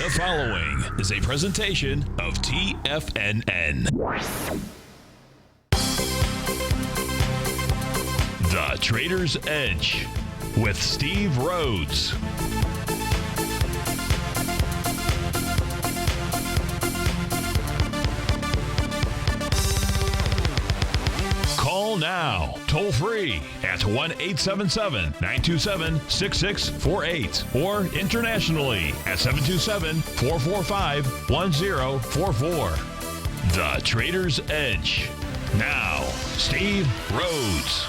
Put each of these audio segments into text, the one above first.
The following is a presentation of TFNN. The Trader's Edge with Steve Rhodes. Call now, toll free at 1-877-927-6648 or internationally at 727-445-1044. The Trader's Edge. Now, Steve Rhodes.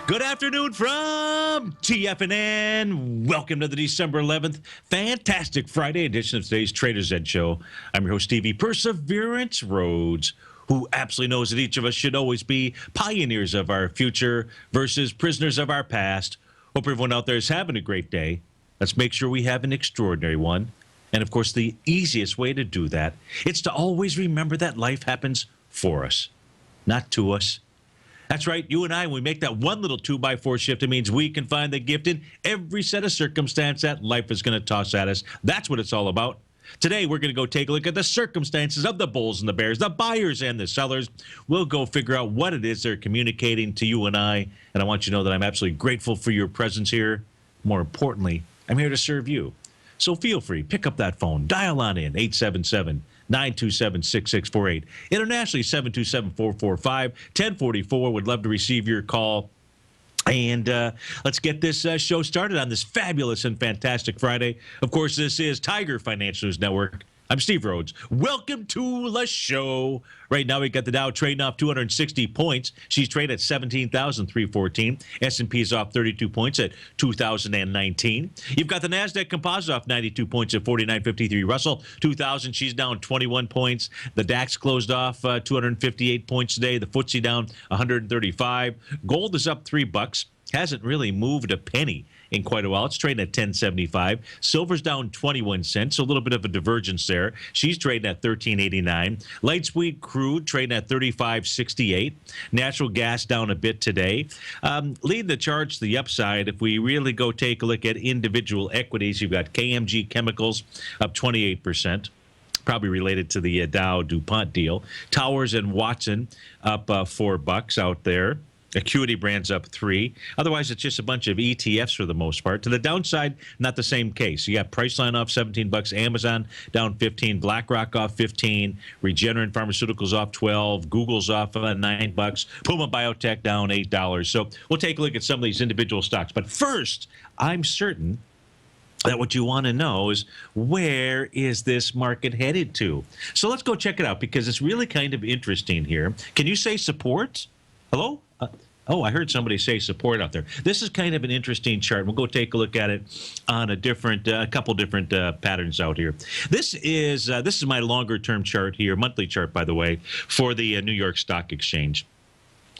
Good afternoon from TFNN. Welcome to the December 11th fantastic Friday edition of today's Trader's Edge show. I'm your host, Stevie Perseverance Rhodes, who absolutely knows that each of us should always be pioneers of our future versus prisoners of our past. Hope everyone out there is having a great day. Let's make sure we have an extraordinary one. And of course, the easiest way to do that, it's to always remember that life happens for us, not to us. That's right, you and I, when we make that one little 2x4 shift, it means we can find the gift in every set of circumstance that life is going to toss at us. That's what it's all about. Today, we're going to go take a look at the circumstances of the bulls and the bears, the buyers and the sellers. We'll go figure out what it is they're communicating to you and I want you to know that I'm absolutely grateful for your presence here. More importantly, I'm here to serve you. So feel free, pick up that phone, dial on in, 877-927-6648. Internationally, 727-445-1044. Would love to receive your call. And let's get this show started on this fabulous and fantastic Friday. Of course, this is Tiger Financial News Network. I'm Steve Rhodes. Welcome to the show. Right now, we got the Dow trading off 260 points. She's traded at 17,314. S&P is off 32 points at 2,019. You've got the NASDAQ Composite off 92 points at 49.53. Russell, 2,000. She's down 21 points. The DAX closed off 258 points today. The FTSE down 135. Gold is up $3. Hasn't really moved a penny in quite a while. It's trading at 10.75. Silver's down 21 cents, so a little bit of a divergence there. She's trading at 13.89. Light sweet crude trading at 35.68. Natural gas down a bit today. Leading the charge to the upside, if we really go take a look at individual equities, you've got KMG Chemicals up 28%. Probably related to the Dow DuPont deal. Towers and Watson up $4 out there. Acuity Brands up 3. Otherwise, it's just a bunch of ETFs for the most part. To the downside, not the same case. You got Priceline off $17, Amazon down 15, BlackRock off 15, Regeneron Pharmaceuticals off 12, Google's off $9, Puma Biotech down $8. So we'll take a look at some of these individual stocks. But first, I'm certain that what you want to know is, where is this market headed to? So let's go check it out, because it's really kind of interesting here. Can you say support? Hello? Oh, I heard somebody say support out there. This is kind of an interesting chart. We'll go take a look at it on a couple different patterns out here. This is my longer-term chart here, monthly chart, by the way, for the New York Stock Exchange.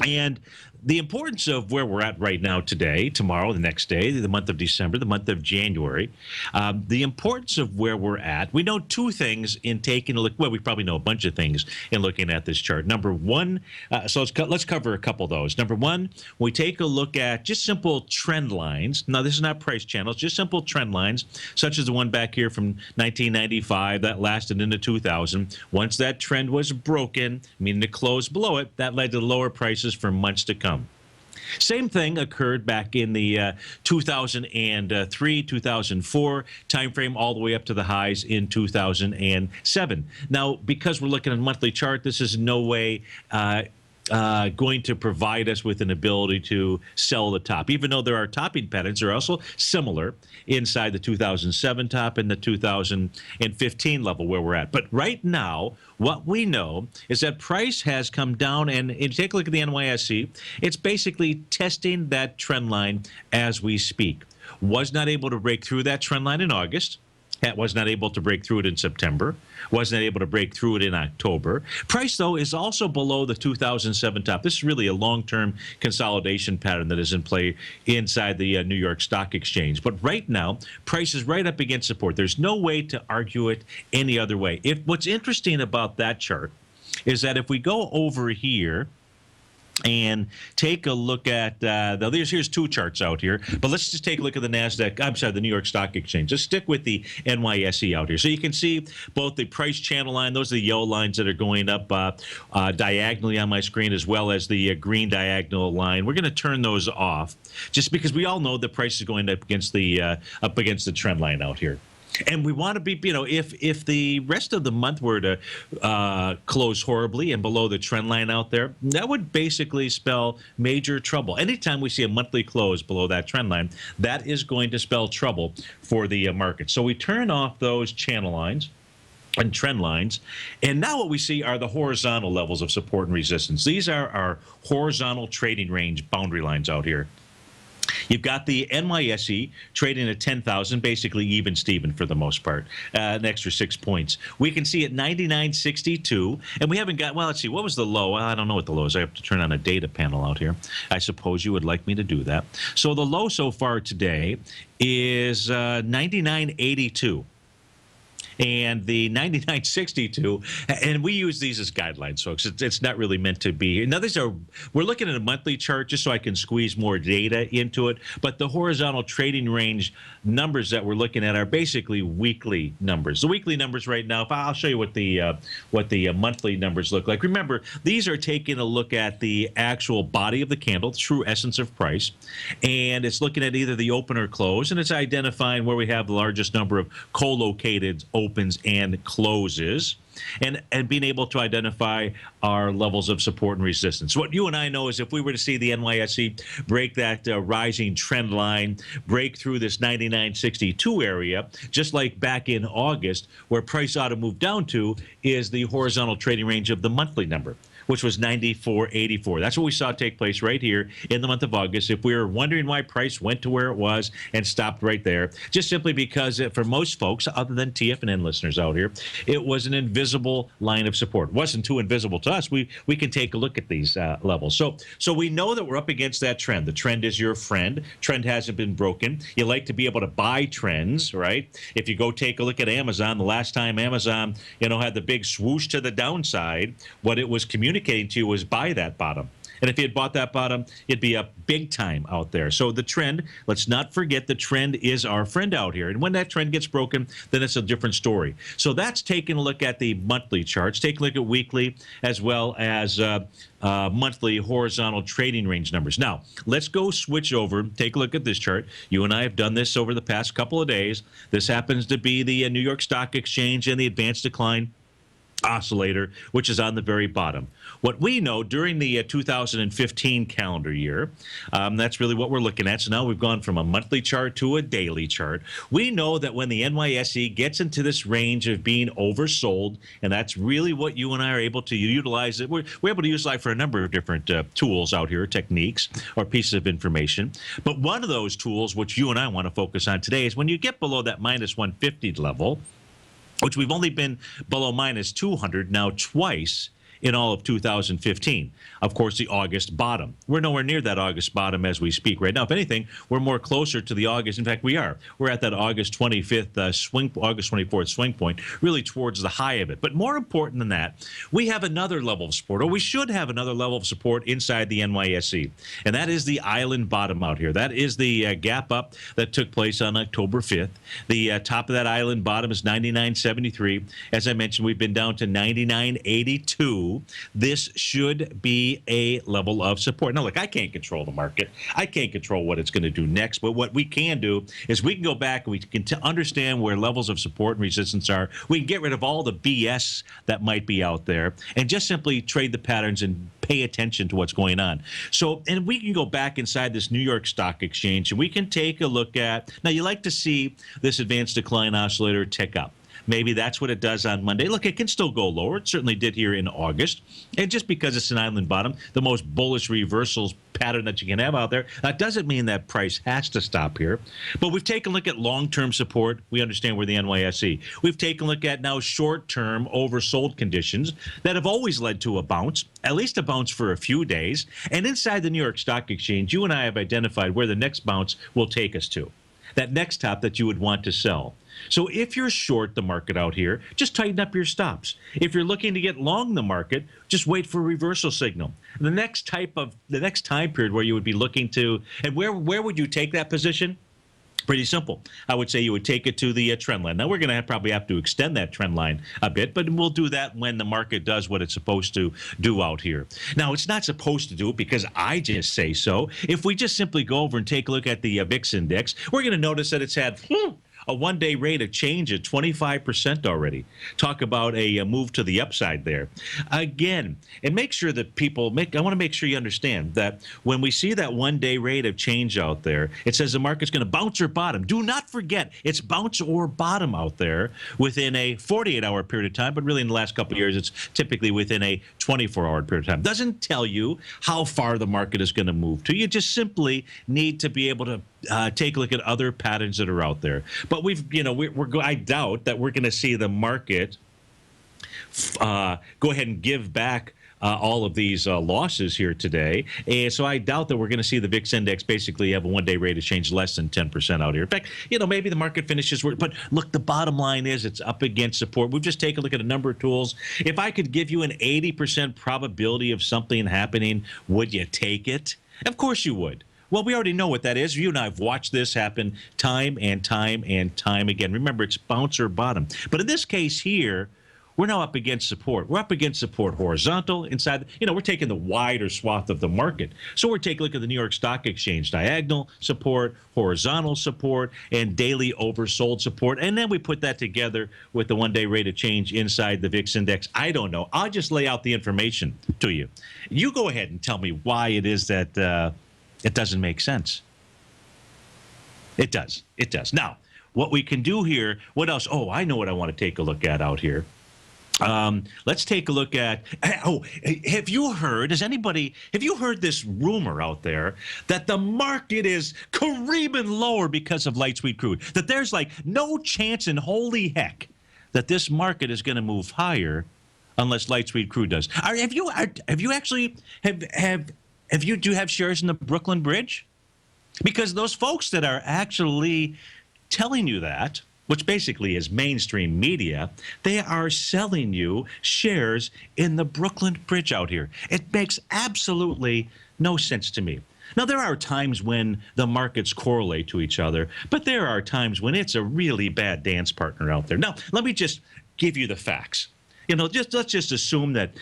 And the importance of where we're at right now today, tomorrow, the next day, the month of December, the month of January, the importance of where we're at, we know two things in taking a look. Well, we probably know a bunch of things in looking at this chart. Number one, so let's cover a couple of those. Number one, we take a look at just simple trend lines. Now, this is not price channels, just simple trend lines, such as the one back here from 1995 that lasted into 2000. Once that trend was broken, meaning it closed below it, that led to lower prices for months to come. Same thing occurred back in the 2003, 2004 timeframe, all the way up to the highs in 2007. Now, because we're looking at a monthly chart, this is no way going to provide us with an ability to sell the top. Even though there are topping patterns, they're also similar inside the 2007 top and the 2015 level where we're at. But right now, what we know is that price has come down, and if you take a look at the NYSE, it's basically testing that trend line as we speak. Was not able to break through that trend line in August. Was not able to break through it in September. Was not able to break through it in October. Price, though, is also below the 2007 top. This is really a long-term consolidation pattern that is in play inside the New York Stock Exchange. But right now, price is right up against support. There's no way to argue it any other way. What's interesting about that chart is that if we go over here and take a look at here's two charts out here, but let's just take a look at the the New York Stock Exchange. Just stick with the NYSE out here. So you can see both the price channel line, those are the yellow lines that are going up diagonally on my screen, as well as the green diagonal line. We're going to turn those off just because we all know the price is going up against the trend line out here. And we want to be, if the rest of the month were to close horribly and below the trend line out there, that would basically spell major trouble. Anytime we see a monthly close below that trend line, that is going to spell trouble for the market. So we turn off those channel lines and trend lines. And now what we see are the horizontal levels of support and resistance. These are our horizontal trading range boundary lines out here. You've got the NYSE trading at 10,000, basically even Steven for the most part, an extra 6 points. We can see at 99.62, and we haven't got, well, let's see, what was the low? Well, I don't know what the low is. I have to turn on a data panel out here. I suppose you would like me to do that. So the low so far today is 99.82. And the 99.62, and we use these as guidelines, folks. It's not really meant to be. Now, we're looking at a monthly chart just so I can squeeze more data into it. But the horizontal trading range numbers that we're looking at are basically weekly numbers. The weekly numbers right now, I'll show you what the monthly numbers look like. Remember, these are taking a look at the actual body of the candle, the true essence of price, and it's looking at either the open or close, and it's identifying where we have the largest number of co-located opens and closes, and being able to identify our levels of support and resistance. What you and I know is if we were to see the NYSE break that rising trend line, break through this 99.62 area, just like back in August, where price ought to move down to is the horizontal trading range of the monthly number, which was 94.84. That's what we saw take place right here in the month of August. If we were wondering why price went to where it was and stopped right there, just simply because for most folks, other than TFNN listeners out here, it was an invisible line of support. It wasn't too invisible to us. We can take a look at these levels. So we know that we're up against that trend. The trend is your friend. Trend hasn't been broken. You like to be able to buy trends, right? If you go take a look at Amazon, the last time Amazon, had the big swoosh to the downside, what it was communicating to you was buy that bottom. And if you had bought that bottom, it'd be up big time out there. So the trend, let's not forget the trend is our friend out here. And when that trend gets broken, then it's a different story. So that's taking a look at the monthly charts. Take a look at weekly as well as monthly horizontal trading range numbers. Now, let's go switch over. Take a look at this chart. You and I have done this over the past couple of days. This happens to be the New York Stock Exchange and the advanced decline oscillator, which is on the very bottom. What we know during the 2015 calendar year, that's really what we're looking at. So now we've gone from a monthly chart to a daily chart. We know that when the NYSE gets into this range of being oversold, and that's really what you and I are able to utilize. We're able to utilize for a number of different tools out here, techniques or pieces of information. But one of those tools, which you and I want to focus on today, is when you get below that minus 150 level, which we've only been below minus 200 now twice in all of 2015. Of course, the August bottom. We're nowhere near that August bottom as we speak right now. If anything, we're more closer to the August. In fact, we are. We're at that August 25th August 24th swing point, really towards the high of it. But more important than that, we have another level of support, or we should have another level of support inside the NYSE, and that is the island bottom out here. That is the gap up that took place on October 5th. The top of that island bottom is 99.73. As I mentioned, we've been down to 99.82. This should be a level of support. Now, look, I can't control the market. I can't control what it's going to do next. But what we can do is we can go back and we can understand where levels of support and resistance are. We can get rid of all the BS that might be out there and just simply trade the patterns and pay attention to what's going on. So, and we can go back inside this New York Stock Exchange and we can take a look at, now you like to see this advanced decline oscillator tick up. Maybe that's what it does on Monday. Look, it can still go lower. It certainly did here in August. And just because it's an island bottom, the most bullish reversals pattern that you can have out there, that doesn't mean that price has to stop here. But we've taken a look at long-term support. We understand where the NYSE. We've taken a look at now short-term oversold conditions that have always led to a bounce, at least a bounce for a few days. And inside the New York Stock Exchange, you and I have identified where the next bounce will take us to. That next top that you would want to sell. So if you're short the market out here, just tighten up your stops. If you're looking to get long the market, just wait for a reversal signal. The next time period where you would be looking to, and where would you take that position? Pretty simple. I would say you would take it to the trend line. Now, we're going to probably have to extend that trend line a bit, but we'll do that when the market does what it's supposed to do out here. Now, it's not supposed to do it because I just say so. If we just simply go over and take a look at the VIX index, we're going to notice that it's had a one-day rate of change at 25% already. Talk about a move to the upside there. Again, and make sure that I want to make sure you understand that when we see that one-day rate of change out there, it says the market's going to bounce or bottom. Do not forget, it's bounce or bottom out there within a 48-hour period of time, but really in the last couple of years, it's typically within a 24-hour period of time. Doesn't tell you how far the market is going to move to. You just simply need to be able to take a look at other patterns that are out there. But I doubt that we're going to see the market go ahead and give back all of these losses here today. And so I doubt that we're going to see the VIX index basically have a one-day rate of change less than 10% out here. In fact, maybe the market finishes, but look, the bottom line is it's up against support. We've just taken a look at a number of tools. If I could give you an 80% probability of something happening, would you take it? Of course you would. Well, we already know what that is. You and I have watched this happen time and time and time again. Remember, it's bounce or bottom. But in this case here, we're now up against support. We're up against support horizontal inside. We're taking the wider swath of the market. So we're taking a look at the New York Stock Exchange, diagonal support, horizontal support, and daily oversold support. And then we put that together with the one-day rate of change inside the VIX index. I don't know. I'll just lay out the information to you. You go ahead and tell me why it is that it doesn't make sense. It does. It does. Now, what we can do here, what else? Oh, I know what I want to take a look at out here. Let's take a look at, have you heard this rumor out there that the market is careening lower because of light sweet crude? That there's like no chance in holy heck that this market is going to move higher unless light sweet crude does. Do you have shares in the Brooklyn Bridge? Because those folks that are actually telling you that, which basically is mainstream media, they are selling you shares in the Brooklyn Bridge out here. It makes absolutely no sense to me. Now, there are times when the markets correlate to each other, but there are times when it's a really bad dance partner out there. Now, let me just give you the facts. Let's just assume that,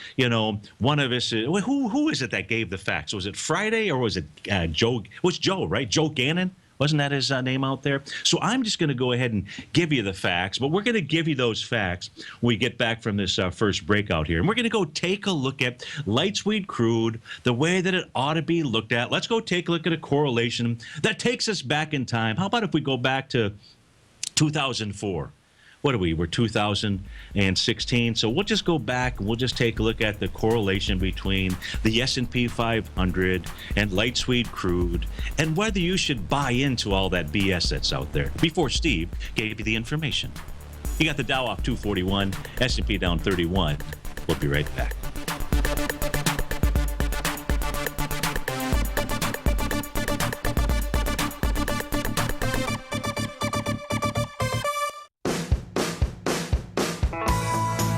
one of us, who is it that gave the facts? Was it Friday or was it Joe? It was Joe, right? Joe Gannon? Wasn't that his name out there? So I'm just going to go ahead and give you the facts, but we're going to give you those facts when we get back from this first breakout here. And we're going to go take a look at light sweet crude, the way that it ought to be looked at. Let's go take a look at a correlation that takes us back in time. How about if we go back to 2004? What are we? We're 2016. So we'll just go back and we'll just take a look at the correlation between the S&P 500 and light sweet crude and whether you should buy into all that BS that's out there before Steve gave you the information. You got the Dow off 241, S&P down 31. We'll be right back.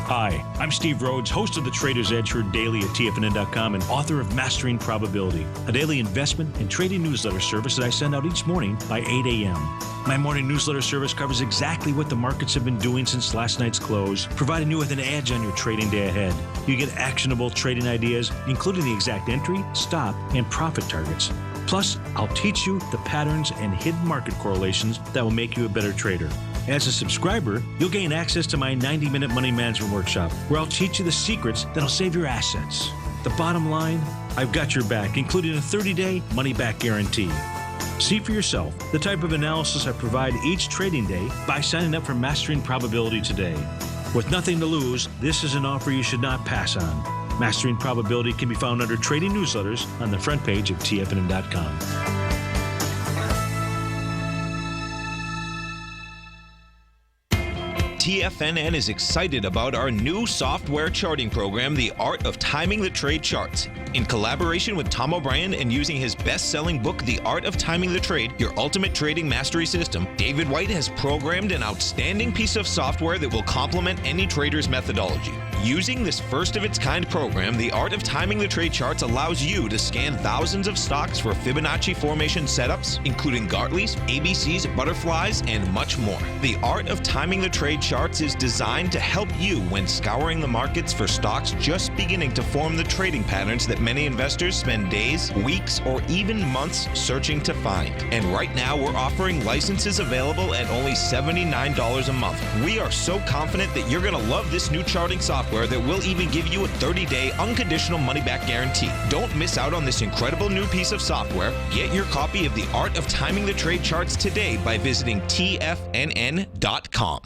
Hi, I'm Steve Rhodes, host of The Trader's Edge, heard daily at TFNN.com and author of Mastering Probability, a daily investment and trading newsletter service that I send out each morning by 8 a.m. My morning newsletter service covers exactly what the markets have been doing since last night's close, providing you with an edge on your trading day ahead. You get actionable trading ideas, including the exact entry, stop, and profit targets. Plus, I'll teach you the patterns and hidden market correlations that will make you a better trader. As a subscriber, you'll gain access to my 90-minute money management workshop, where I'll teach you the secrets that'll save your assets. The bottom line, I've got your back, including a 30-day money-back guarantee. See for yourself the type of analysis I provide each trading day by signing up for Mastering Probability today. With nothing to lose, this is an offer you should not pass on. Mastering Probability can be found under Trading Newsletters on the front page of TFNN.com. TFNN is excited about our new software charting program, The Art of Timing the Trade Charts. In collaboration with Tom O'Brien and using his best-selling book, The Art of Timing the Trade, Your Ultimate Trading Mastery System, David White has programmed an outstanding piece of software that will complement any trader's methodology. Using this first-of-its-kind program, The Art of Timing the Trade charts allows you to scan thousands of stocks for Fibonacci formation setups, including Gartley's, ABC's, butterflies, and much more. The Art of Timing the Trade charts is designed to help you when scouring the markets for stocks just beginning to form the trading patterns that many investors spend days, weeks, or even months searching to find. And right now, we're offering licenses available at only $79 a month. We are so confident that you're going to love this new charting software that will even give you a 30-day unconditional money-back guarantee. Don't miss out on this incredible new piece of software. Get your copy of The Art of Timing the Trade charts today by visiting TFNN.com.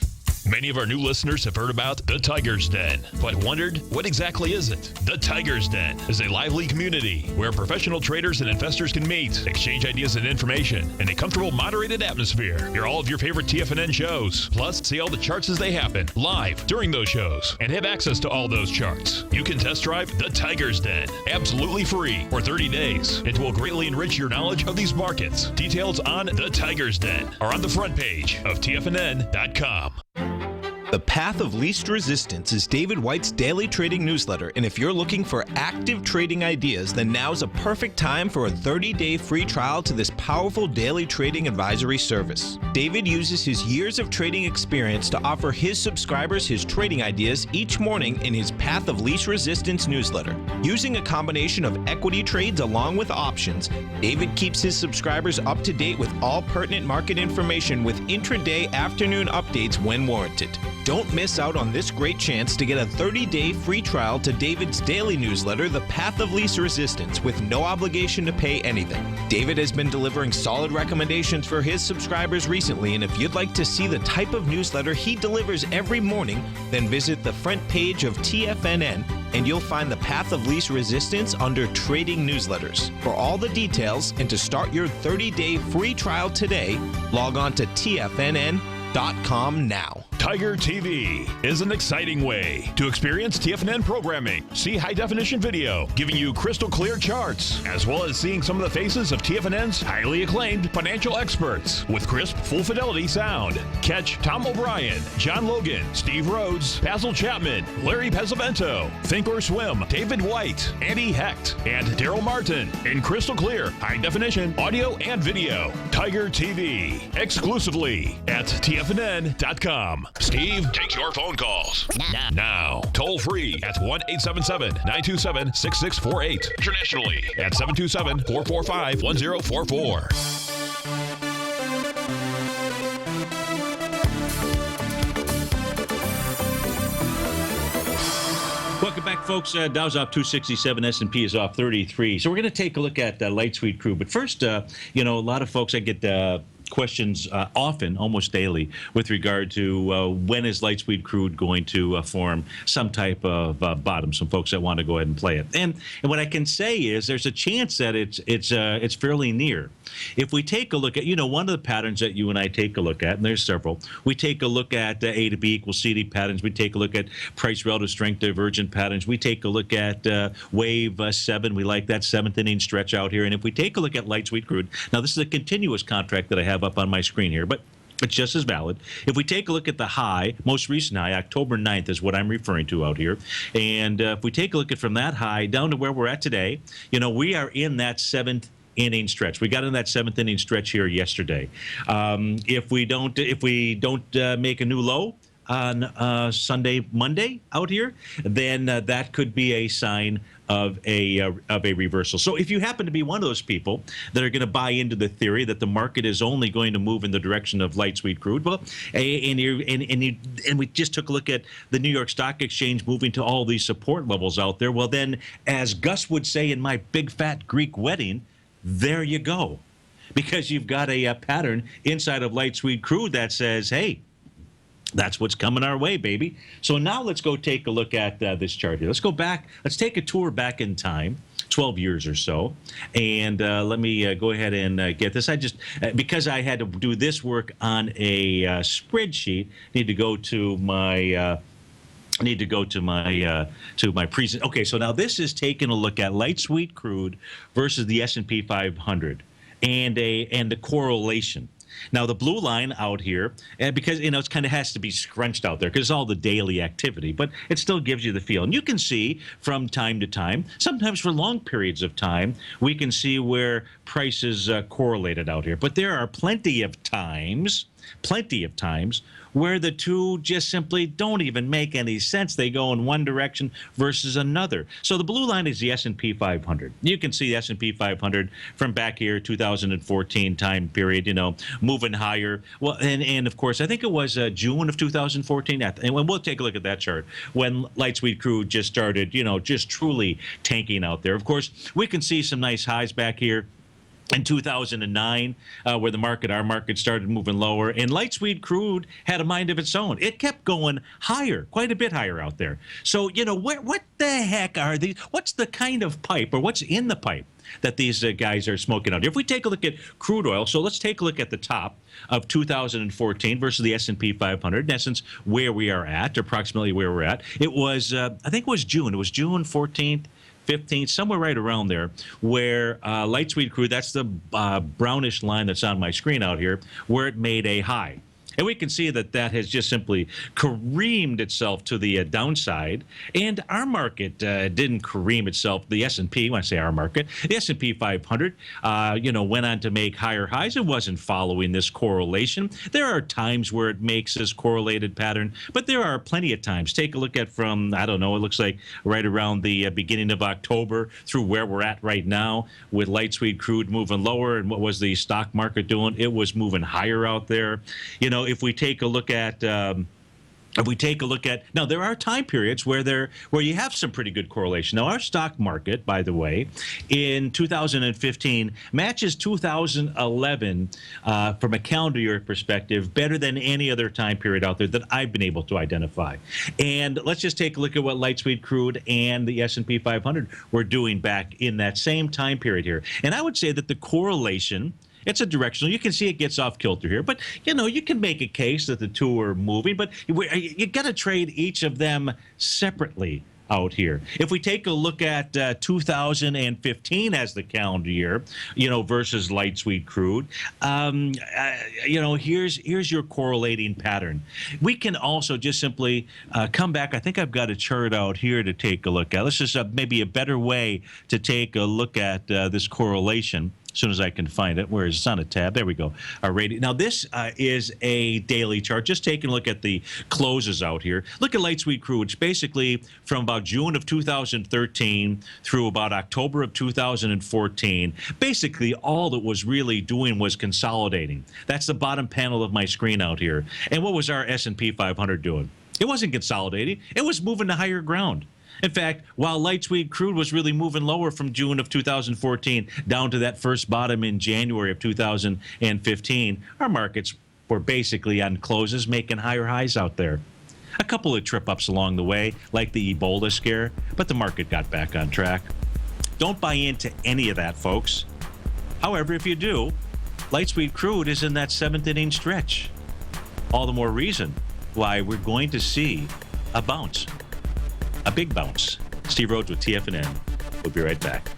Many of our new listeners have heard about the Tiger's Den, but wondered, what exactly is it? The Tiger's Den is a lively community where professional traders and investors can meet, exchange ideas and information in a comfortable, moderated atmosphere. Hear all of your favorite TFNN shows, plus see all the charts as they happen live during those shows and have access to all those charts. You can test drive the Tiger's Den absolutely free for 30 days. It will greatly enrich your knowledge of these markets. Details on the Tiger's Den are on the front page of TFNN.com. The Path of Least Resistance is David White's daily trading newsletter, and if you're looking for active trading ideas, then now's a perfect time for a 30-day free trial to this powerful daily trading advisory service. David uses his years of trading experience to offer his subscribers his trading ideas each morning in his Path of Least Resistance newsletter. Using a combination of equity trades along with options, David keeps his subscribers up to date with all pertinent market information with intraday afternoon updates when warranted. Don't miss out on this great chance to get a 30-day free trial to David's daily newsletter, The Path of Least Resistance, with no obligation to pay anything. David has been delivering solid recommendations for his subscribers recently, and if you'd like to see the type of newsletter he delivers every morning, then visit the front page of TFNN and you'll find the Path of Least Resistance under Trading Newsletters. For all the details and to start your 30-day free trial today, log on to TFNN.com now. TigerTV is an exciting way to experience TFNN programming. See high-definition video, giving you crystal clear charts, as well as seeing some of the faces of TFNN's highly acclaimed financial experts with crisp, full-fidelity sound. Catch Tom O'Brien, John Logan, Steve Rhodes, Basil Chapman, Larry Pesavento, Think or Swim, David White, Andy Hecht, and Daryl Martin in crystal clear, high-definition audio and video. TigerTV, exclusively at TFNN.com. Steve takes your phone calls now, toll free at 1-877-927-6648. Internationally at 727-445-1044. Welcome back, folks. Dow's off 267, S&P is off 33. So we're going to take a look at Light Sweet Crude. But first, a lot of folks, I get questions often, almost daily, with regard to when is light sweet crude going to form some type of bottom. Some folks that want to go ahead and play it, and what I can say is there's a chance that it's fairly near. If we take a look at one of the patterns that you and I take a look at, and there's several. We take a look at A to B equals CD patterns. We take a look at price relative strength divergent patterns. We take a look at wave 7. We like that seventh inning stretch out here. And if we take a look at light sweet crude, now this is a continuous contract that I have up on my screen here, but it's just as valid. If we take a look at the high, most recent high, October 9th is what I'm referring to out here. And if we take a look at from that high down to where we're at today, we are in that seventh inning stretch. We got in that seventh inning stretch here yesterday. If we don't make a new low on Monday out here, then that could be a sign of a reversal. So if you happen to be one of those people that are going to buy into the theory that the market is only going to move in the direction of light sweet crude, well, and we just took a look at the New York Stock Exchange moving to all these support levels out there, well then, as Gus would say in my big fat Greek wedding, there you go. Because you've got a pattern inside of light sweet crude that says, hey, that's what's coming our way, baby. So now let's go take a look at this chart here. Let's go back. Let's take a tour back in time, 12 years or so. And let me go ahead and get this. I just, because I had to do this work on a spreadsheet, need to go to my I need to go to my present. Okay, so now this is taking a look at light sweet crude versus the S&P 500 and the correlation. Now the blue line out here, and because it kind of has to be scrunched out there because it's all the daily activity, but it still gives you the feel. And you can see from time to time, sometimes for long periods of time, we can see where prices correlated out here. But there are plenty of times where the two just simply don't even make any sense. They go in one direction versus another. So the blue line is the S&P 500. You can see the S&P 500 from back here, 2014 time period, moving higher. Well, and of course, I think it was June of 2014. And we'll take a look at that chart when light sweet crude just started, just truly tanking out there. Of course, we can see some nice highs back here in 2009, where our market started moving lower, and light sweet crude had a mind of its own. It kept going higher, quite a bit higher out there. So, what the heck are these? What's the kind of pipe, or what's in the pipe that these guys are smoking out here? If we take a look at crude oil, so let's take a look at the top of 2014 versus the S&P 500. In essence, where we are at, approximately where we're at. It was, I think it was June. It was June 14th. 15th, somewhere right around there, where light sweet crude, that's the brownish line that's on my screen out here, where it made a high. And we can see that has just simply careened itself to the downside. And our market didn't careen itself. The S&P, when I say our market, the S&P 500, went on to make higher highs. It wasn't following this correlation. There are times where it makes this correlated pattern, but there are plenty of times. Take a look at from, I don't know, it looks like right around the beginning of October through where we're at right now with light sweet crude moving lower. And what was the stock market doing? It was moving higher out there. If we take a look at now, there are time periods where you have some pretty good correlation. Now, our stock market, by the way, in 2015 matches 2011 from a calendar year perspective better than any other time period out there that I've been able to identify. And let's just take a look at what light sweet crude and the S&P 500 were doing back in that same time period here. And I would say that the correlation, it's a directional. You can see it gets off kilter here, but you can make a case that the two are moving, but you got to trade each of them separately out here. If we take a look at 2015 as the calendar year, versus light sweet crude, here's your correlating pattern. We can also just simply come back. I think I've got a chart out here to take a look at. Let's just maybe a better way to take a look at this correlation. As soon as I can find it. Where is it? It's on a tab. There we go. Our rating. Now, this is a daily chart. Just taking a look at the closes out here. Look at light sweet crude. It's basically from about June of 2013 through about October of 2014. Basically, all that was really doing was consolidating. That's the bottom panel of my screen out here. And what was our S&P 500 doing? It wasn't consolidating. It was moving to higher ground. In fact, while light sweet crude was really moving lower from June of 2014 down to that first bottom in January of 2015, our markets were basically on closes making higher highs out there. A couple of trip-ups along the way, like the Ebola scare, but the market got back on track. Don't buy into any of that, folks. However, if you do, light sweet crude is in that seventh inning stretch. All the more reason why we're going to see a bounce. A big bounce. Steve Rhodes with TFNN. We'll be right back.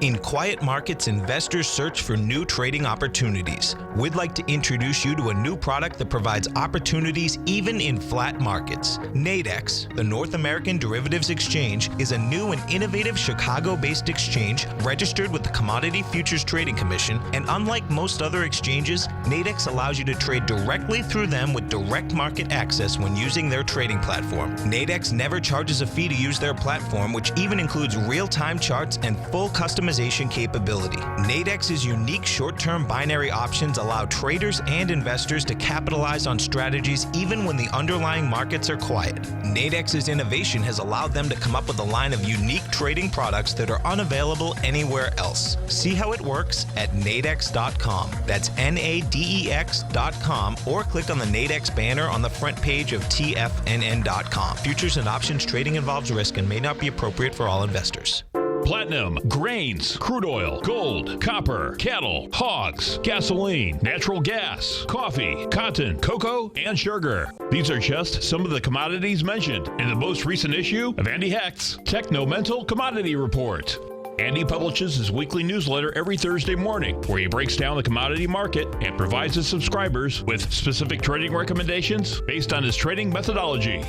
In quiet markets, investors search for new trading opportunities. We'd like to introduce you to a new product that provides opportunities even in flat markets. Nadex, the North American Derivatives Exchange, is a new and innovative Chicago-based exchange registered with the Commodity Futures Trading Commission, and unlike most other exchanges, Nadex allows you to trade directly through them with direct market access when using their trading platform. Nadex never charges a fee to use their platform, which even includes real-time charts and full customization capability. Nadex's unique short-term binary options allow traders and investors to capitalize on strategies even when the underlying markets are quiet. Nadex's innovation has allowed them to come up with a line of unique trading products that are unavailable anywhere else. See how it works at nadex.com. That's NADEX.com, or click on the Nadex banner on the front page of TFNN.com. Futures and options trading involves risk and may not be appropriate for all investors. platinum, grains, crude oil, gold, copper, cattle, hogs, gasoline, natural gas, coffee, cotton, cocoa, and sugar. These are just some of the commodities mentioned in the most recent issue of Andy Hecht's Techno-Mental Commodity Report. Andy publishes his weekly newsletter every Thursday morning, where he breaks down the commodity market and provides his subscribers with specific trading recommendations based on his trading methodology.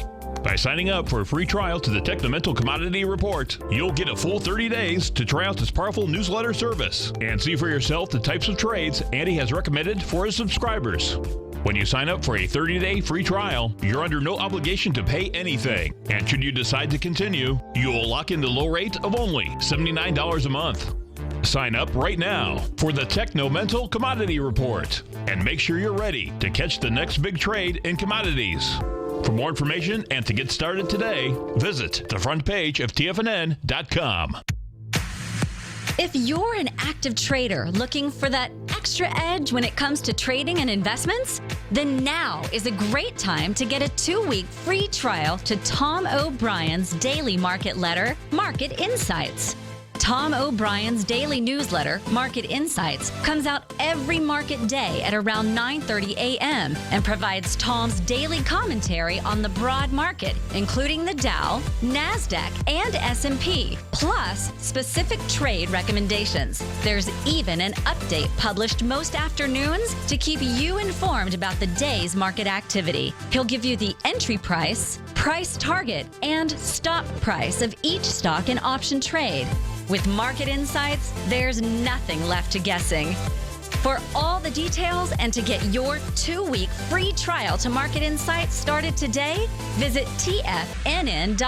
By signing up for a free trial to the Techno-Mental Commodity Report, you'll get a full 30 days to try out this powerful newsletter service and see for yourself the types of trades Andy has recommended for his subscribers. When you sign up for a 30-day free trial, you're under no obligation to pay anything. And should you decide to continue, you will lock in the low rate of only $79 a month. Sign up right now for the Techno-Mental Commodity Report and make sure you're ready to catch the next big trade in commodities. For more information and to get started today, visit the front page of TFNN.com. If you're an active trader looking for that extra edge when it comes to trading and investments, then now is a great time to get a 2-week free trial to Tom O'Brien's daily market letter, Market Insights. Tom O'Brien's daily newsletter, Market Insights, comes out every market day at around 9:30 a.m. and provides Tom's daily commentary on the broad market, including the Dow, NASDAQ, and S&P, plus specific trade recommendations. There's even an update published most afternoons to keep you informed about the day's market activity. He'll give you the entry price, price target, and stop price of each stock and option trade. With Market Insights, there's nothing left to guessing. For all the details and to get your 2-week free trial to Market Insights started today, visit TFNN.com.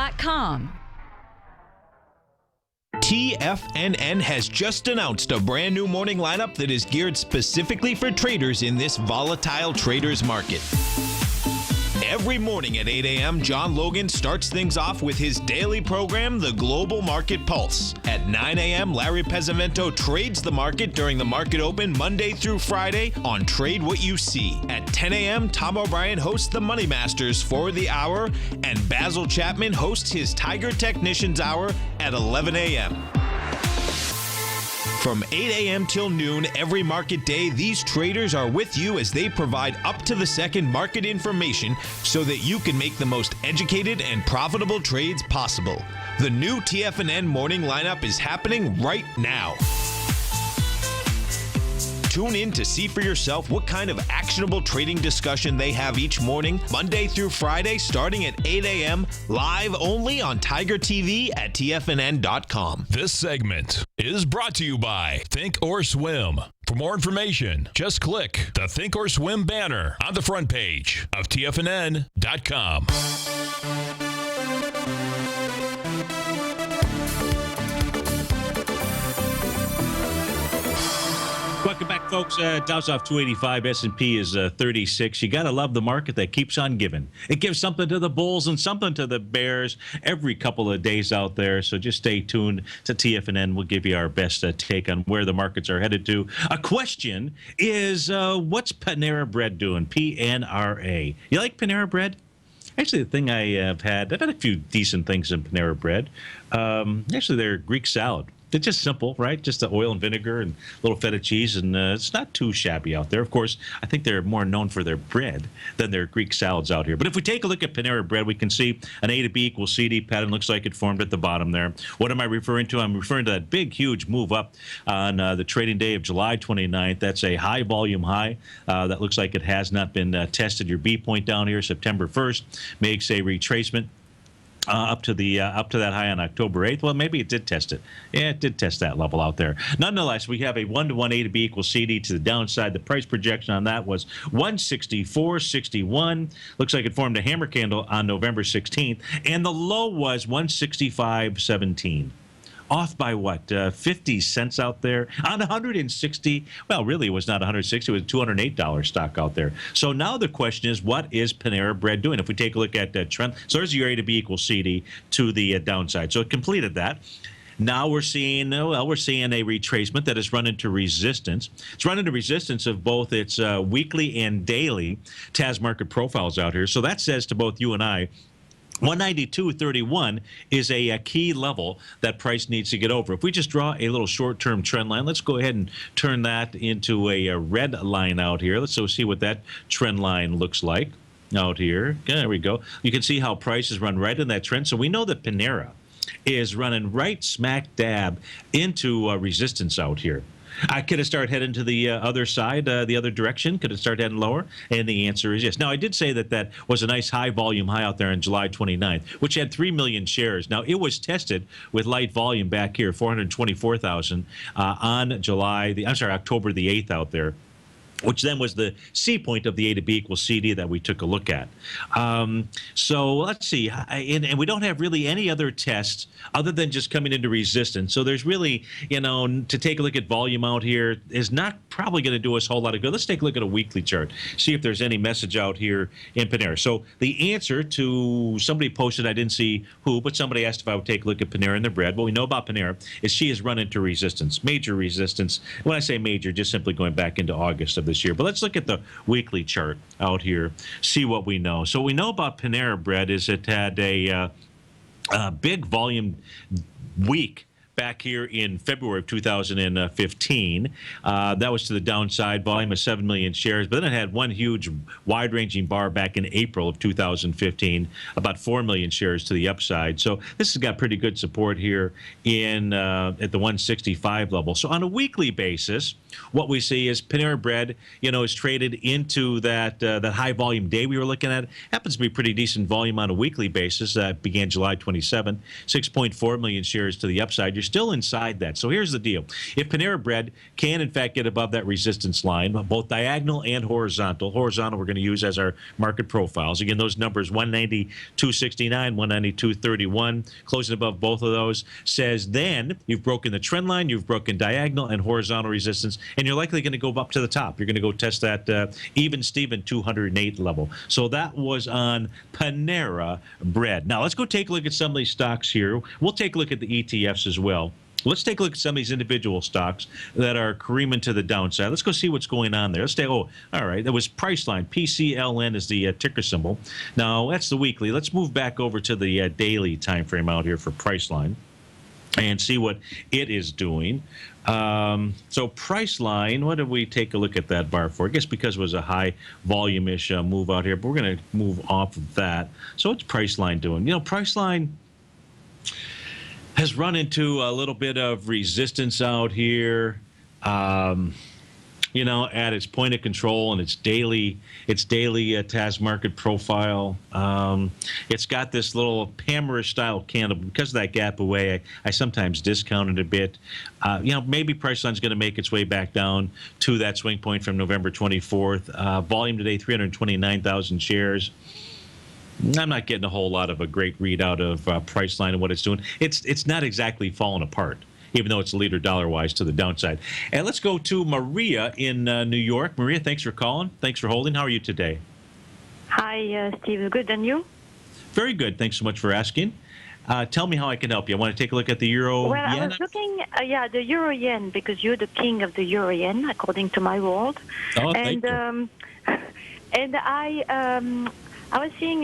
TFNN has just announced a brand new morning lineup that is geared specifically for traders in this volatile traders market. Every morning at 8 a.m., John Logan starts things off with his daily program, The Global Market Pulse. At 9 a.m., Larry Pesavento trades the market during the market open Monday through Friday on Trade What You See. At 10 a.m., Tom O'Brien hosts the Money Masters for the hour, and Basil Chapman hosts his Tiger Technicians Hour at 11 a.m. From 8 a.m. till noon every market day, these traders are with you as they provide up-to-the-second market information so that you can make the most educated and profitable trades possible. The new TFNN morning lineup is happening right now. Tune in to see for yourself what kind of actionable trading discussion they have each morning, Monday through Friday, starting at 8 a.m., live only on TigerTV at TFNN.com. This segment is brought to you by Think or Swim. For more information, just click the Think or Swim banner on the front page of TFNN.com. Welcome back, folks. Dow's off 285. S&P is 36. You got to love the market that keeps on giving. It gives something to the bulls and something to the bears every couple of days out there. So just stay tuned to TFNN. We'll give you our best take on where the markets are headed to. A question is, what's Panera Bread doing? PNRA. You like Panera Bread? Actually, the thing I've had a few decent things in Panera Bread. Actually, they're Greek salad. They're just simple, right? Just the oil and vinegar and a little feta cheese, and it's not too shabby out there. Of course, I think they're more known for their bread than their Greek salads out here. But if we take a look at Panera Bread, we can see an A to B equals CD pattern. Looks like it formed at the bottom there. What am I referring to? I'm referring to that big, huge move up on the trading day of July 29th. That's a high volume high. That looks like it has not been tested. Your B point down here, September 1st, makes a retracement. Up to that high on October 8th. Well, maybe it did test it. Yeah, it did test that level out there. Nonetheless, we have a 1-to-1 A to B equals CD to the downside. The price projection on that was 164.61. Looks like it formed a hammer candle on November 16th, and the low was 165.17. Off by what, 50 cents out there on 160? Well, really, it was not 160. It was $208 stock out there. So now the question is, what is Panera Bread doing? If we take a look at trend, so there's your A to B equals CD to the downside. So it completed that. Now we're seeing a retracement that has run into resistance. It's run into resistance of both its weekly and daily TAS market profiles out here. So that says to both you and I, 192.31 is a key level that price needs to get over. If we just draw a little short-term trend line, let's go ahead and turn that into a red line out here. Let's see what that trend line looks like out here. There we go. You can see how prices run right in that trend. So we know that Panera is running right smack dab into resistance out here. Could it start heading to the other side, the other direction? Could it start heading lower? And the answer is yes. Now, I did say that that was a nice high volume high out there on July 29th, which had 3 million shares. Now, it was tested with light volume back here, 424,000 on October the 8th out there, which then was the C point of the A to B equals CD that we took a look at. So let's see. And we don't have really any other tests other than just coming into resistance. So there's really, to take a look at volume out here is not probably going to do us a whole lot of good. Let's take a look at a weekly chart, see if there's any message out here in Panera. So the answer to somebody posted, I didn't see who, but somebody asked if I would take a look at Panera and the bread. What we know about Panera is she has run into resistance, major resistance. When I say major, just simply going back into August of this year. But let's look at the weekly chart out here, see what we know. So what we know about Panera Bread is it had a big volume week back here in February of 2015. That was to the downside, volume of 7 million shares. But then it had one huge wide-ranging bar back in April of 2015, about 4 million shares to the upside. So this has got pretty good support here in at the 165 level. So on a weekly basis, what we see is Panera Bread, is traded into that that high volume day we were looking at. Happens to be pretty decent volume on a weekly basis. That began July 27, 6.4 million shares to the upside. You're still inside that. So here's the deal. If Panera Bread can, in fact, get above that resistance line, both diagonal and horizontal, we're going to use as our market profiles. Again, those numbers, 190.269, 192.31, closing above both of those, says then you've broken the trend line, you've broken diagonal and horizontal resistance, and you're likely going to go up to the top. You're going to go test that even Steven 208 level. So that was on Panera Bread. Now, let's go take a look at some of these stocks here. We'll take a look at the ETFs as well. Let's take a look at some of these individual stocks that are careening to the downside. Let's go see what's going on there. Let's say, all right, that was Priceline. PCLN is the ticker symbol. Now, that's the weekly. Let's move back over to the daily time frame out here for Priceline and see what it is doing. So Priceline, what did we take a look at that bar for? I guess because it was a high volume-ish move out here, but we're going to move off of that. So what's Priceline doing? Priceline has run into a little bit of resistance out here, at its point of control and its daily task market profile. It's got this little hammerish style candle. Because of that gap away, I sometimes discount it a bit. Maybe Priceline's going to make its way back down to that swing point from November 24th. Volume today, 329,000 shares. I'm not getting a whole lot of a great readout of Priceline and what it's doing. It's not exactly falling apart, even though it's a leader dollar-wise to the downside. And let's go to Maria in New York. Maria, thanks for calling. Thanks for holding. How are you today? Hi, Steve. Good, and you? Very good. Thanks so much for asking. Tell me how I can help you. I want to take a a look at the euro yen. Well, I was looking, the euro yen, because you're the king of the euro yen, according to my world. Oh, thank you. And I was seeing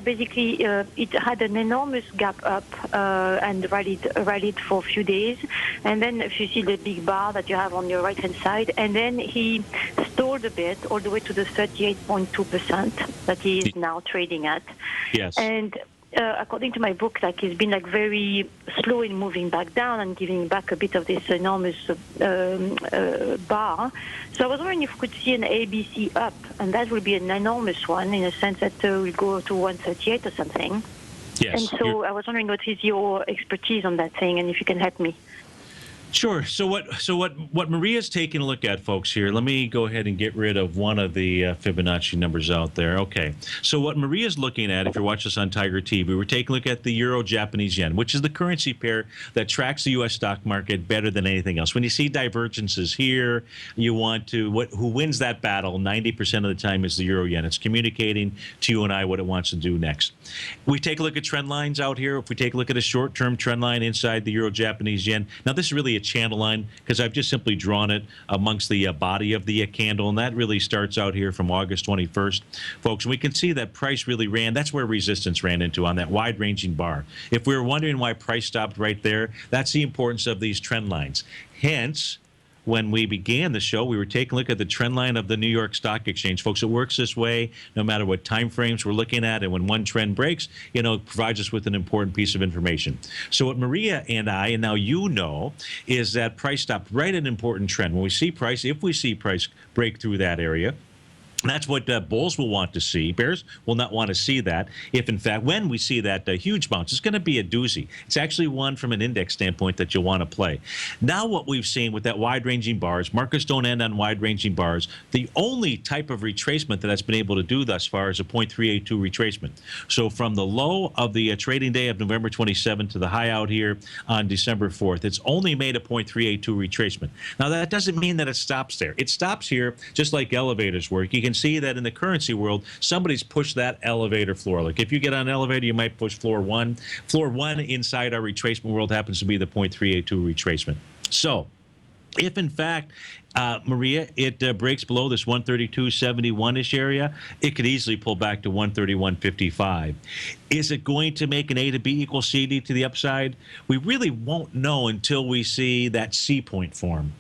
basically it had an enormous gap up and rallied for a few days, and then if you see the big bar that you have on your right hand side, and then he stalled a bit all the way to the 38.2% that he is now trading at. Yes. And according to my book, he's been very slow in moving back down and giving back a bit of this enormous bar. So I was wondering if we could see an ABC up, and that would be an enormous one in a sense that will go to 138 or something. Yes. And so I was wondering what is your expertise on that thing, and if you can help me. Sure. So what Maria's taking a look at, folks, here, let me go ahead and get rid of one of the Fibonacci numbers out there. Okay. So what Maria's looking at, if you're watching this on Tiger TV, we're taking a look at the Euro-Japanese yen, which is the currency pair that tracks the U.S. stock market better than anything else. When you see divergences here, you want to, who wins that battle 90% of the time is the Euro-yen. It's communicating to you and I what it wants to do next. We take a look at trend lines out here. If we take a look at a short-term trend line inside the Euro-Japanese yen, now this is really see a channel line because I've just simply drawn it amongst the body of the candle, and that really starts out here from August 21st, folks. And we can see that price really ran. That's where resistance ran into on that wide-ranging bar. If we were wondering why price stopped right there, that's the importance of these trend lines. Hence, when we began the show, we were taking a look at the trend line of the New York Stock Exchange. Folks, it works this way no matter what time frames we're looking at. And when one trend breaks, it provides us with an important piece of information. So what Maria and I, and now you know, is that price stopped right at an important trend. When we see price, if we see price break through that area, that's what bulls will want to see. Bears will not want to see that. If, in fact, when we see that huge bounce, it's going to be a doozy. It's actually one from an index standpoint that you'll want to play. Now what we've seen with that wide-ranging bars, markets don't end on wide-ranging bars. The only type of retracement that that's been able to do thus far is a 0.382 retracement. So from the low of the trading day of November 27th to the high out here on December 4th, it's only made a 0.382 retracement. Now, that doesn't mean that it stops there. It stops here just like elevators work. You can see that in the currency world, somebody's pushed that elevator floor. Like if you get on an elevator, you might push floor one. Floor one inside our retracement world happens to be the 0.382 retracement. So if, in fact, Maria, it breaks below this 132.71-ish area, it could easily pull back to 131.55. Is it going to make an A to B equal CD to the upside? We really won't know until we see that C point form.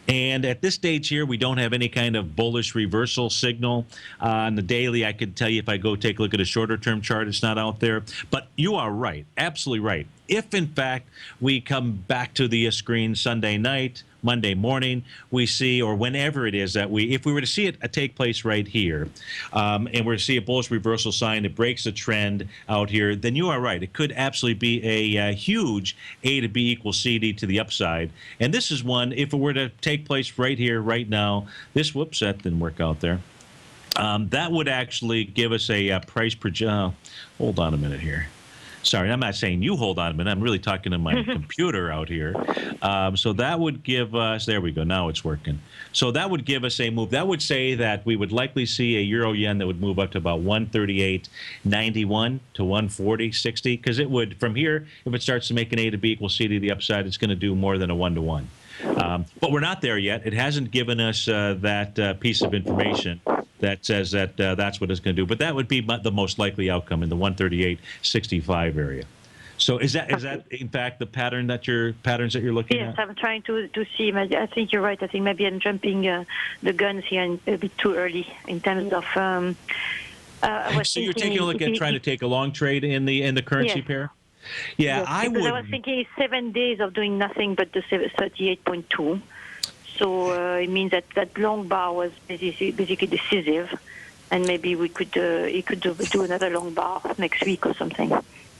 And at this stage here, we don't have any kind of bullish reversal signal. On the daily, I could tell you if I go take a look at a shorter-term chart, it's not out there. But you are right, absolutely right. If, in fact, we come back to the screen Sunday night, Monday morning, we see, or whenever it is that if we were to see it take place right here, and we're to see a bullish reversal sign that breaks the trend out here, then you are right. It could absolutely be a huge A to B equals CD to the upside. And this is one, if it were to take place right here, right now, this, whoops, that didn't work out there. That would actually give us a price per, hold on a minute here. Sorry, I'm not saying you hold on a minute. I'm really talking to my computer out here. So that would give us, there we go, now it's working. So that would give us a move. That would say that we would likely see a euro-yen that would move up to about 138.91 to 140.60, because it would, from here, if it starts to make an A to B equals C to the upside, it's going to do more than a 1-to-1. But we're not there yet. It hasn't given us that piece of information that says that that's what it's going to do. But that would be the most likely outcome in the 138.65 area. So is that in fact the patterns that you're looking at? Yes, I'm trying to see. I think you're right. I think maybe I'm jumping the guns here a bit too early in terms of. So you're taking a look at trying to take a long trade in the currency pair. Yeah, yes, I would. I was thinking 7 days of doing nothing but the 38.2. So it means that long bar was basically decisive, and maybe we could do another long bar next week or something.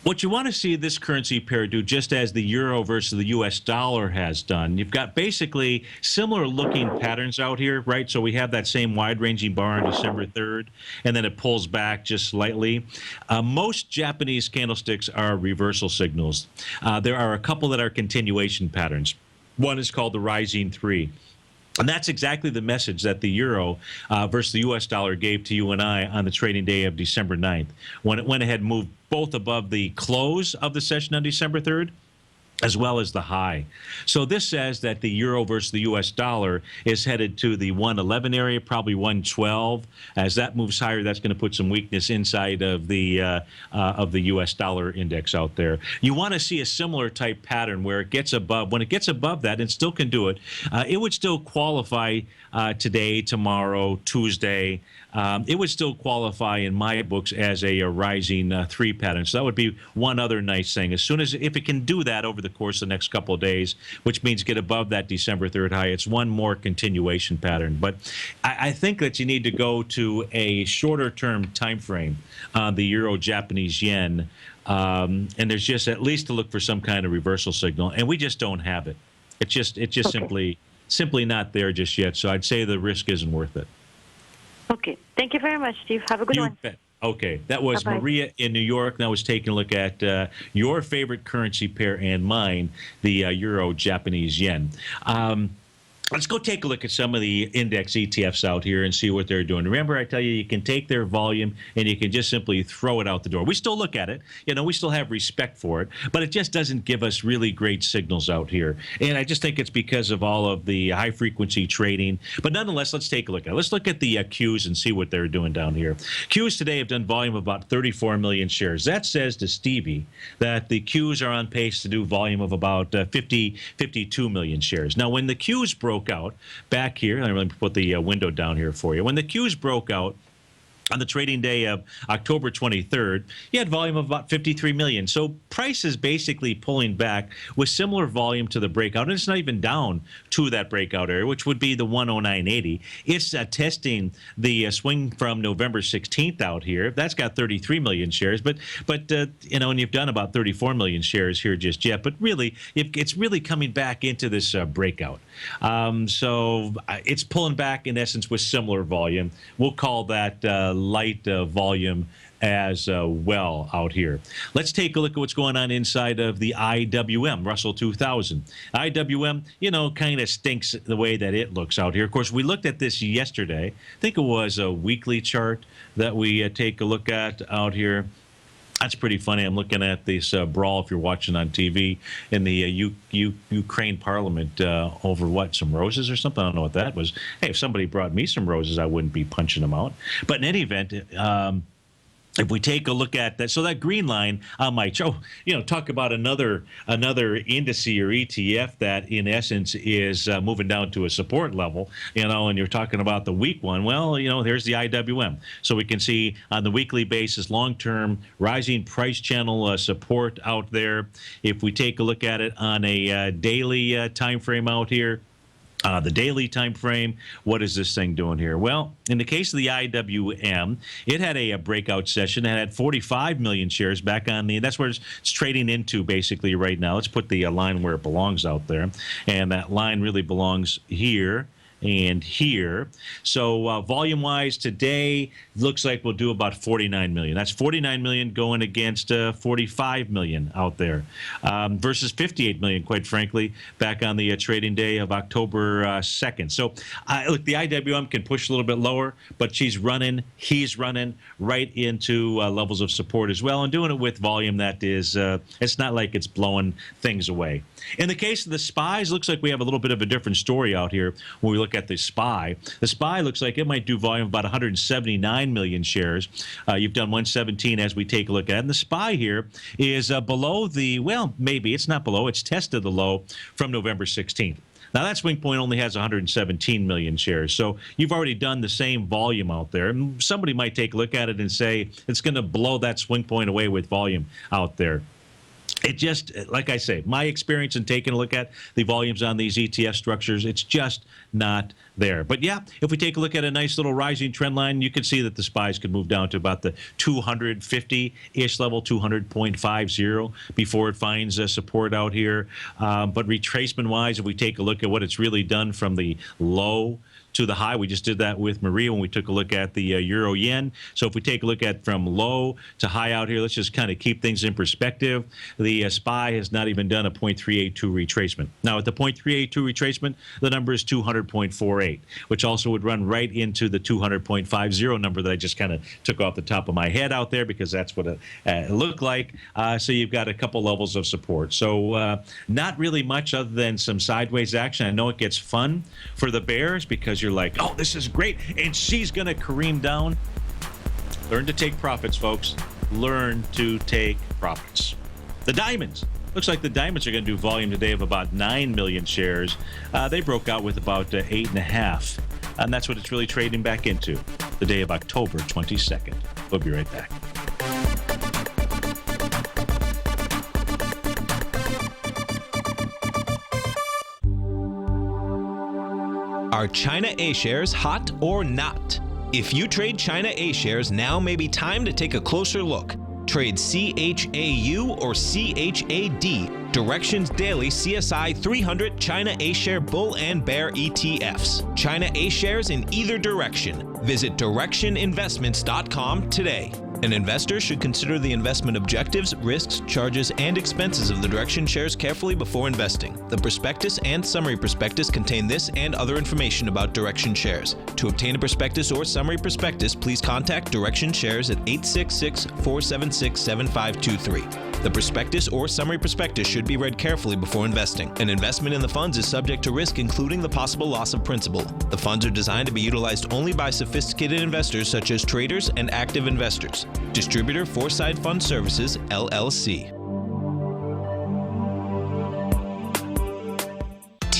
What you want to see this currency pair do, just as the euro versus the U.S. dollar has done, you've got basically similar looking patterns out here, right? So we have that same wide-ranging bar on December 3rd, and then it pulls back just slightly. Most Japanese candlesticks are reversal signals. There are a couple that are continuation patterns. One is called the Rising 3. And that's exactly the message that the euro versus the U.S. dollar gave to you and I on the trading day of December 9th, when it went ahead and moved both above the close of the session on December 3rd, as well as the high. So this says that the euro versus the U.S. dollar is headed to the 111 area, probably 112. As that moves higher, that's going to put some weakness inside of the U.S. dollar index out there. You want to see a similar type pattern where it gets above. When it gets above that, it still can do it. It would still qualify today, tomorrow, Tuesday. It would still qualify in my books as a rising 3 pattern. So that would be one other nice thing. As soon as, if it can do that over the course of the next couple of days, which means get above that December 3rd high, it's one more continuation pattern. But I think that you need to go to a shorter term time frame on the euro Japanese yen. And there's just at least to look for some kind of reversal signal. And we just don't have it. It's just okay. simply not there just yet. So I'd say the risk isn't worth it. Okay. Thank you very much, Steve. Have a good one. Bet. Okay. That was Bye-bye. Maria in New York. That was taking a look at your favorite currency pair and mine, the euro Japanese yen. Let's go take a look at some of the index ETFs out here and see what they're doing. Remember, I tell you, you can take their volume and you can just simply throw it out the door. We still look at it. We still have respect for it, but it just doesn't give us really great signals out here. And I just think it's because of all of the high-frequency trading. But nonetheless, let's take a look at it. Let's look at the Qs and see what they're doing down here. Qs today have done volume of about 34 million shares. That says to Stevie that the Qs are on pace to do volume of about 52 million shares. Now, when the Qs broke out back here, let me put the window down here for you. When the Qs broke out on the trading day of October 23rd, you had volume of about 53 million. So price is basically pulling back with similar volume to the breakout. And it's not even down to that breakout area, which would be the 109.80. It's testing the swing from November 16th out here. That's got 33 million shares. But and you've done about 34 million shares here just yet. But really, it's really coming back into this breakout. So it's pulling back, in essence, with similar volume. We'll call that light volume as well out here. Let's take a look at what's going on inside of the IWM, Russell 2000. IWM, kind of stinks the way that it looks out here. Of course, we looked at this yesterday. I think it was a weekly chart that we take a look at out here. That's pretty funny. I'm looking at this brawl, if you're watching on TV, in the Ukraine parliament over some roses or something. I don't know what that was. Hey, if somebody brought me some roses, I wouldn't be punching them out. But in any event, if we take a look at that, so that green line on my chart, talk about another index or ETF that in essence is moving down to a support level, and you're talking about the weak one. Well, there's the IWM. So we can see on the weekly basis, long-term rising price channel support out there. If we take a look at it on a daily time frame out here, the daily time frame, what is this thing doing here? Well, in the case of the IWM, it had a breakout session. It had 45 million shares back on that's where it's trading into basically right now. Let's put the line where it belongs out there. And that line really belongs here and here. So volume-wise today, looks like we'll do about 49 million. That's 49 million going against 45 million out there versus 58 million, quite frankly, back on the trading day of October 2nd. So look, the IWM can push a little bit lower, but he's running right into levels of support as well, and doing it with volume that is, it's not like it's blowing things away. In the case of the SPYs, looks like we have a little bit of a different story out here when we look at the SPY. The SPY looks like it might do volume of about 179 million shares. You've done 117 as we take a look at it. And the SPY here is below maybe it's not below. It's tested the low from November 16th. Now, that swing point only has 117 million shares. So you've already done the same volume out there. And somebody might take a look at it and say it's going to blow that swing point away with volume out there. It just, like I say, my experience in taking a look at the volumes on these ETF structures, it's just not there. But yeah, if we take a look at a nice little rising trend line, you can see that the SPYs could move down to about the 250-ish level, 200.50 before it finds support out here. But retracement-wise, if we take a look at what it's really done from the low to the high. We just did that with Maria when we took a look at the euro yen. So if we take a look at from low to high out here, let's just kind of keep things in perspective. The SPY has not even done a 0.382 retracement. Now at the 0.382 retracement, the number is 200.48, which also would run right into the 200.50 number that I just kind of took off the top of my head out there, because that's what it looked like. So you've got a couple levels of support. So not really much other than some sideways action. I know it gets fun for the bears because you're like, oh, this is great, and she's going to careen down. Learn to take profits, folks. Learn to take profits. The diamonds. Looks like the diamonds are going to do volume today of about 9 million shares. They broke out with about 8.5, and that's what it's really trading back into, the day of October 22nd. We'll be right back. Are China A-shares hot or not? If you trade China A-shares, now may be time to take a closer look. Trade CHAU or CHAD, Directions Daily CSI 300 China A-share Bull and Bear ETFs. China A-shares in either direction. Visit directioninvestments.com today. An investor should consider the investment objectives, risks, charges, and expenses of the Direction shares carefully before investing. The prospectus and summary prospectus contain this and other information about Direction shares. To obtain a prospectus or summary prospectus, please contact Direction shares at 866-476-7523. The prospectus or summary prospectus should be read carefully before investing. An investment in the funds is subject to risk, including the possible loss of principal. The funds are designed to be utilized only by sophisticated investors such as traders and active investors. Distributor Foreside Fund Services, LLC.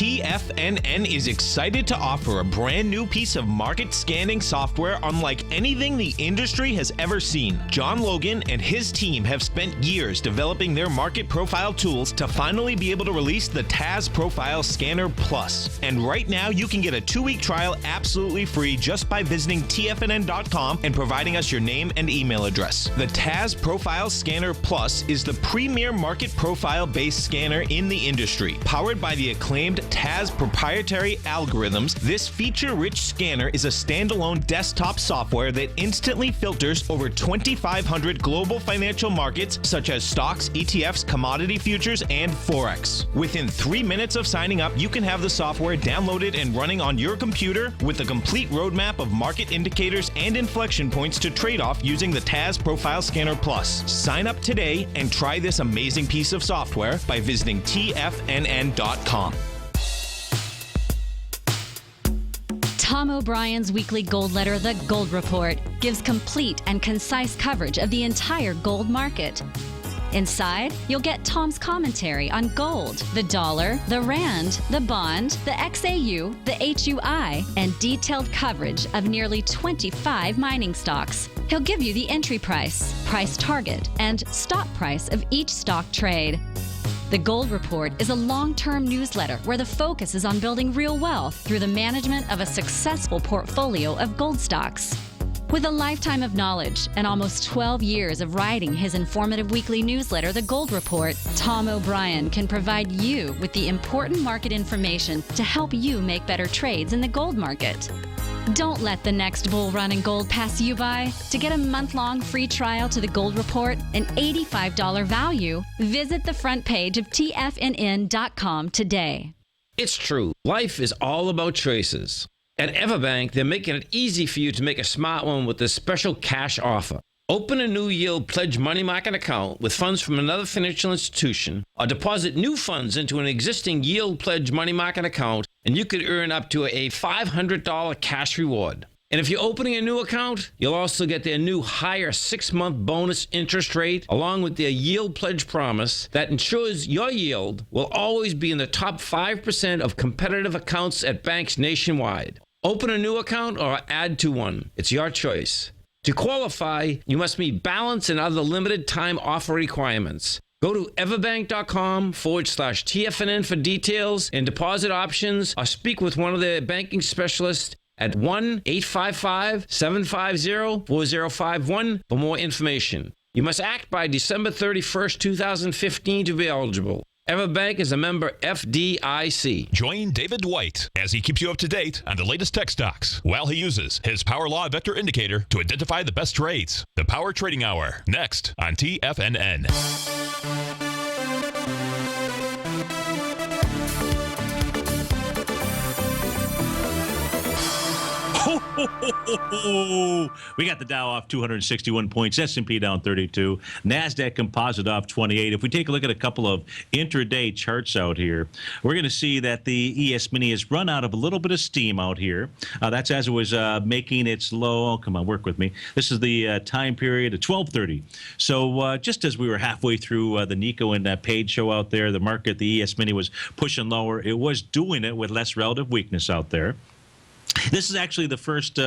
TFNN is excited to offer a brand new piece of market scanning software unlike anything the industry has ever seen. John Logan and his team have spent years developing their market profile tools to finally be able to release the TAS Profile Scanner Plus. And right now you can get a 2-week trial absolutely free just by visiting TFNN.com and providing us your name and email address. The TAS Profile Scanner Plus is the premier market profile-based scanner in the industry. Powered by the acclaimed TAS proprietary algorithms, this feature-rich scanner is a standalone desktop software that instantly filters over 2,500 global financial markets such as stocks, ETFs, commodity futures, and Forex. Within 3 minutes of signing up, you can have the software downloaded and running on your computer with a complete roadmap of market indicators and inflection points to trade off using the TAS Profile Scanner Plus. Sign up today and try this amazing piece of software by visiting TFNN.com. Tom O'Brien's weekly gold letter, The Gold Report, gives complete and concise coverage of the entire gold market. Inside, you'll get Tom's commentary on gold, the dollar, the rand, the bond, the XAU, the HUI, and detailed coverage of nearly 25 mining stocks. He'll give you the entry price, price target, and stop price of each stock trade. The Gold Report is a long-term newsletter where the focus is on building real wealth through the management of a successful portfolio of gold stocks. With a lifetime of knowledge and almost 12 years of writing his informative weekly newsletter, The Gold Report, Tom O'Brien can provide you with the important market information to help you make better trades in the gold market. Don't let the next bull run in gold pass you by. To get a month-long free trial to the Gold Report, an $85 value, visit the front page of TFNN.com today. It's true. Life is all about choices. At Everbank, they're making it easy for you to make a smart one with this special cash offer. Open a new yield pledge money market account with funds from another financial institution, or deposit new funds into an existing yield pledge money market account, and you could earn up to a $500 cash reward. And if you're opening a new account, you'll also get their new higher 6-month bonus interest rate, along with their yield pledge promise that ensures your yield will always be in the top 5% of competitive accounts at banks nationwide. Open a new account or add to one. It's your choice. To qualify, you must meet balance and other limited time offer requirements. Go to everbank.com/TFNN for details and deposit options, or speak with one of their banking specialists at 1-855-750-4051 for more information. You must act by December 31st, 2015 to be eligible. Everbank is a member FDIC. Join David White as he keeps you up to date on the latest tech stocks while he uses his Power Law Vector Indicator to identify the best trades. The Power Trading Hour, next on TFNN. We got the Dow off 261 points, S&P down 32, NASDAQ Composite off 28. If we take a look at a couple of intraday charts out here, we're going to see that the ES Mini has run out of a little bit of steam out here. That's as it was making its low. Oh, come on, work with me. This is the time period at 12:30. So just as we were halfway through the Nico and that Page show out there, the market, the ES Mini was pushing lower. It was doing it with less relative weakness out there. This is actually the first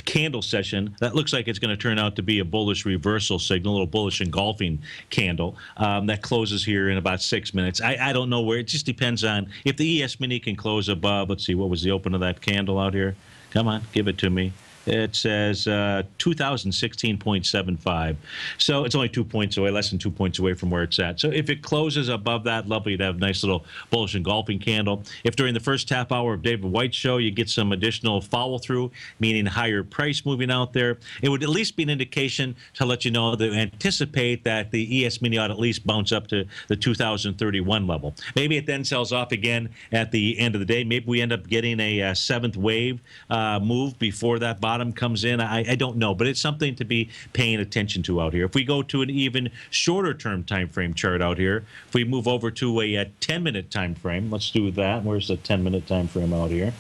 candle session that looks like it's going to turn out to be a bullish reversal signal, a little bullish engulfing candle that closes here in about 6 minutes. I don't know where. It just depends on if the ES Mini can close above. Let's see, what was the open of that candle out here? Come on, give it to me. It says 2016.75. So it's only 2 points away, less than 2 points away from where it's at. So if it closes above that, lovely to have a nice little bullish engulfing candle. If during the first half hour of David White's show, you get some additional follow through, meaning higher price moving out there, it would at least be an indication to let you know that anticipate that the ES mini ought to at least bounce up to the 2031 level. Maybe it then sells off again at the end of the day. Maybe we end up getting a seventh wave move before that bottom comes in. I don't know, but it's something to be paying attention to out here. If we go to an even shorter term time frame chart out here, if we move over to a 10-minute time frame, let's do that. Where's the 10-minute time frame out here?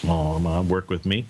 Oh, come on, work with me.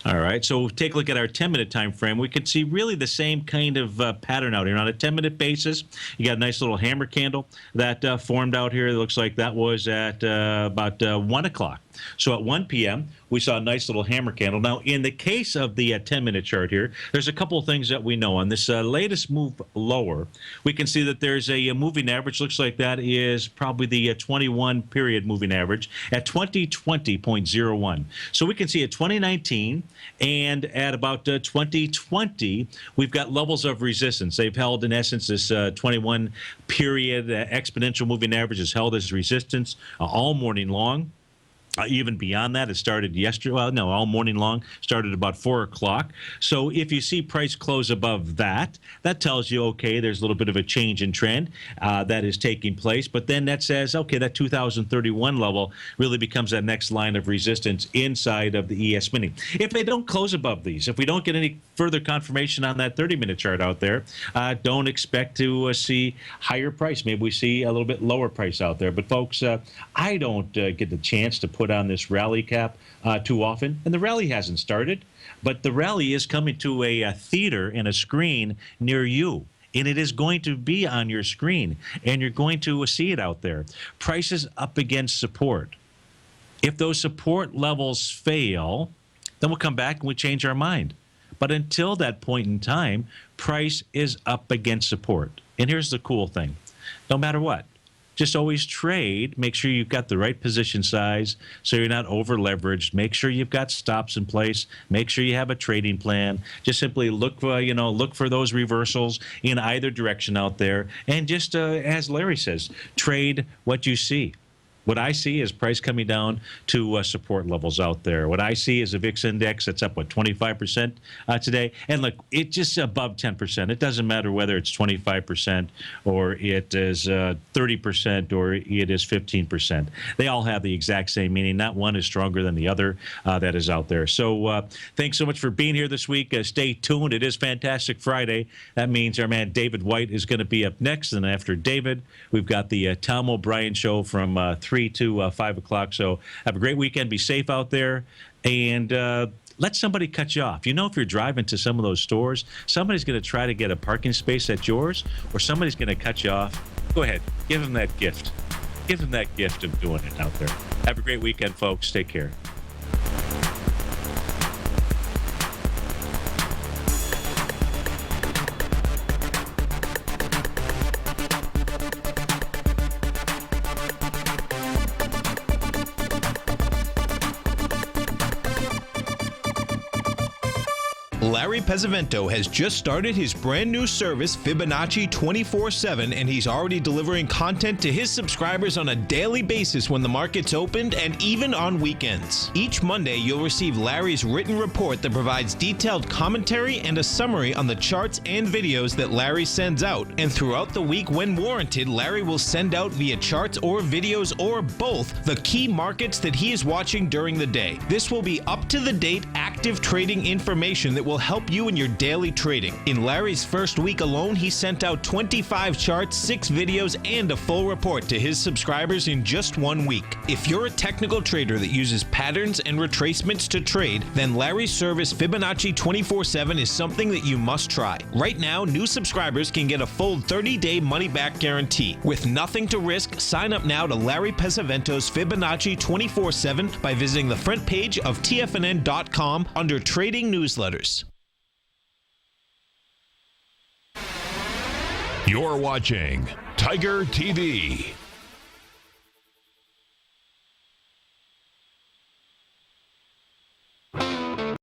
All right, so take a look at our 10-minute time frame. We can see really the same kind of pattern out here. On a 10-minute basis, you got a nice little hammer candle that formed out here. It looks like that was at about 1 o'clock. So at 1 p.m., we saw a nice little hammer candle. Now, in the case of the 10-minute chart here, there's a couple of things that we know. On this latest move lower, we can see that there's a moving average. Looks like that is probably the 21-period moving average at 2020.01. So we can see at 2019 and at about 2020, we've got levels of resistance. They've held, in essence, this 21-period exponential moving average is held as resistance all morning long. Even beyond that, it started yesterday. Well, no, all morning long. Started about 4 o'clock. So if you see price close above that, that tells you, okay, there's a little bit of a change in trend that is taking place. But then that says, okay, that 2031 level really becomes that next line of resistance inside of the ES mini. If they don't close above these, if we don't get any further confirmation on that 30-minute chart out there, don't expect to see higher price. Maybe we see a little bit lower price out there. But folks, I don't get the chance to put on this rally cap too often, and the rally hasn't started, but the rally is coming to a theater and a screen near you, and it is going to be on your screen, and you're going to see it out there. Prices up against support. If those support levels fail, then we'll come back and we change our mind. But until that point in time, price is up against support. And here's the cool thing. No matter what, just always trade. Make sure you've got the right position size so you're not over leveraged. Make sure you've got stops in place. Make sure you have a trading plan. Just simply look for, look for those reversals in either direction out there. And just as Larry says, trade what you see. What I see is price coming down to support levels out there. What I see is a VIX index that's up, 25% today. And look, it's just above 10%. It doesn't matter whether it's 25% or it is 30% or it is 15%. They all have the exact same meaning. Not one is stronger than the other that is out there. So thanks so much for being here this week. Stay tuned. It is Fantastic Friday. That means our man David White is going to be up next. And after David, we've got the Tom O'Brien show from 3 to 5 o'clock. So have a great weekend. Be safe out there. And let somebody cut you off. If you're driving to some of those stores, somebody's going to try to get a parking space at yours, or somebody's going to cut you off. Go ahead. Give them that gift. Give them that gift of doing it out there. Have a great weekend, folks. Take care. Larry Pesavento has just started his brand new service, Fibonacci 24/7, and he's already delivering content to his subscribers on a daily basis when the market's opened and even on weekends. Each Monday, you'll receive Larry's written report that provides detailed commentary and a summary on the charts and videos that Larry sends out. And throughout the week, when warranted, Larry will send out via charts or videos or both the key markets that he is watching during the day. This will be up-to-the-date, active trading information that will help you in your daily trading. In Larry's first week alone, he sent out 25 charts, 6 videos, and a full report to his subscribers in just 1 week. If you're a technical trader that uses patterns and retracements to trade, then Larry's service Fibonacci 24/7 is something that you must try. Right now, new subscribers can get a full 30-day money-back guarantee. With nothing to risk, sign up now to Larry Pesavento's Fibonacci 24/7 by visiting the front page of TFNN.com under Trading Newsletters. You're watching Tiger TV.